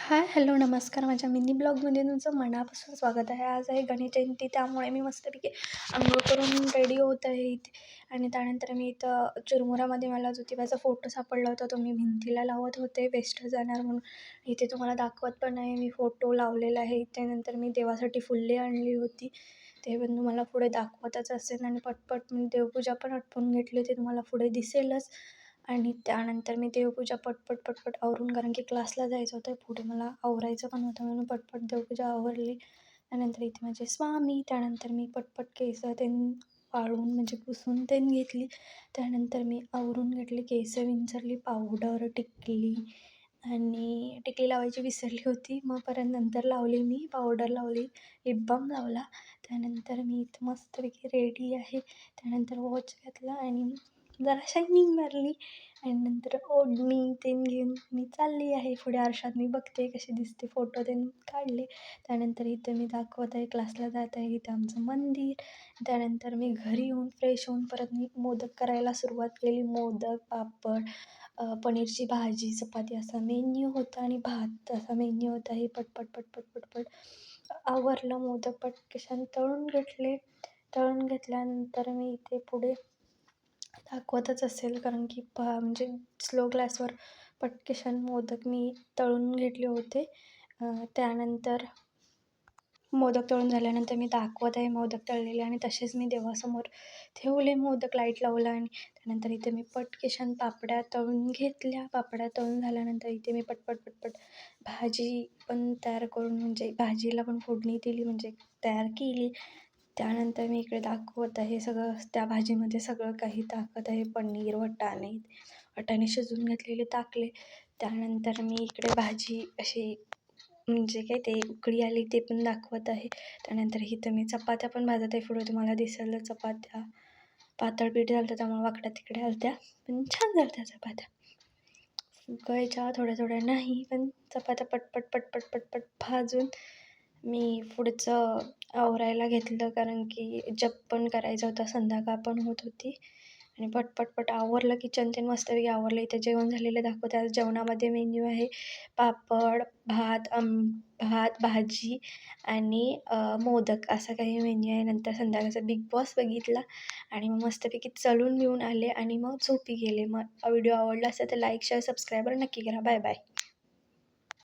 हाय, hello, नमस्कार. माझ्या mini ब्लॉगमध्ये तुमचं मनापासून स्वागत आहे. आज आहे गणेश जयंती, त्यामुळे मी मस्तपैकी अंघोळ करून रेडी होत आहे इथे. आणि त्यानंतर मी इथं चिरमुऱ्यामध्ये मला ज्योतिबाचा फोटो सापडला होता, तो मी भिंतीला लावत होते, वेस्ट जाणार म्हणून. इथे तुम्हाला दाखवत पण आहे, मी फोटो लावलेला आहे इथे. नंतर मी देवासाठी फुले आणली होती, ते पण तुम्हाला पुढे दाखवतच असेल. आणि पटपट मी देवपूजा पण आटपून घेतली, ते तुम्हाला पुढे दिसेलच. आणि त्यानंतर मी देवपूजा पटपट आवरून, कारण की क्लासला जायचं होतं, पुढे मला आवरायचं पण होतं, म्हणून पटपट देवपूजा आवरली. त्यानंतर इथे माझे स्वामी, त्यानंतर मी पटपट केस वाळवून म्हणजे पुसून घेतली. त्यानंतर मी आवरून घेतली, केस विंचरली, पावडर, टिकली आणि टिकली लावायची विसरली होती, मग परत नंतर लावली, मी पावडर लावली, लिप बाम लावला. त्यानंतर मी इथं मस्तपैकी रेडी आहे. त्यानंतर वॉच घातला आणि जरा शायनिंग मारली आणि नंतर ओढणी घेऊन मी चालली आहे पुढे. आरशात मी बघते कशी दिसते, फोटो काढले. त्यानंतर इथं मी दाखवत आहे, क्लासला जात आहे, इथं आमचं मंदिर. त्यानंतर मी घरी येऊन फ्रेश होऊन परत मी मोदक करायला सुरुवात केली. मोदक, पापड, पनीरची भाजी, चपाती असा मेन्यू होता आणि भात असा मेन्यू होता. हे पटपट आवरलं. मोदक पटकन तळून घेतले. तळून घेतल्यानंतर मी इथे पुढे दाखवतच असेल, कारण की म्हणजे स्लो गॅसवर पटकन मोदक मी तळून घेतले होते. त्यानंतर मोदक तळून झाल्यानंतर मी दाखवत आहे मोदक तळलेले, आणि तसेच मी देवासमोर ठेवले मोदक, लाईट लावला. आणि त्यानंतर इथे मी पटकन पापड्या तळून घेतल्या. पापड्या तळून झाल्यानंतर इथे मी पटपट भाजी पण तयार करून, म्हणजे भाजीला पण फोडणी दिली, म्हणजे तयार केली. त्यानंतर मी इकडे दाखवत आहे सगळं, त्या भाजीमध्ये सगळं काही टाकत आहे. पनीर, वाटाणे शिजवून घेतलेले टाकले. त्यानंतर मी इकडे भाजी अशी म्हणजे काय ते उकळी आली ते पण दाखवत आहे. त्यानंतर इथं मी चपात्या पण भाजत आहे, पुढे तुम्हाला दिसेल. चपात्या पातळ पीठ झालं त्यामुळे वाकड्या तिकडे आलत्या, पण छान झाल्या चपात्या. फुगायच्या थोड्या नाही, पण चपात्या पटपट भाजून मी पुढचं आवरायला घेतलं, कारण की जप पण करायचा होता, संध्याकाळ पण होत होती. आणि पटपट आवरलं. किचन ते मस्तपैकी आवरलं. इथे जेवण झालेलं दाखवते. आज जेवणामध्ये मेन्यू आहे पापड, भात, भाजी आणि मोदक असा काही मेन्यू आहे. नंतर संध्याकाळचा बिग बॉस बघितला आणि मग मस्तपैकी चलून मिळून आले आणि मग झोपी गेले. मग व्हिडिओ आवडला असेल तर लाईक, शेअर, सबस्क्राईब नक्की करा. Bye bye.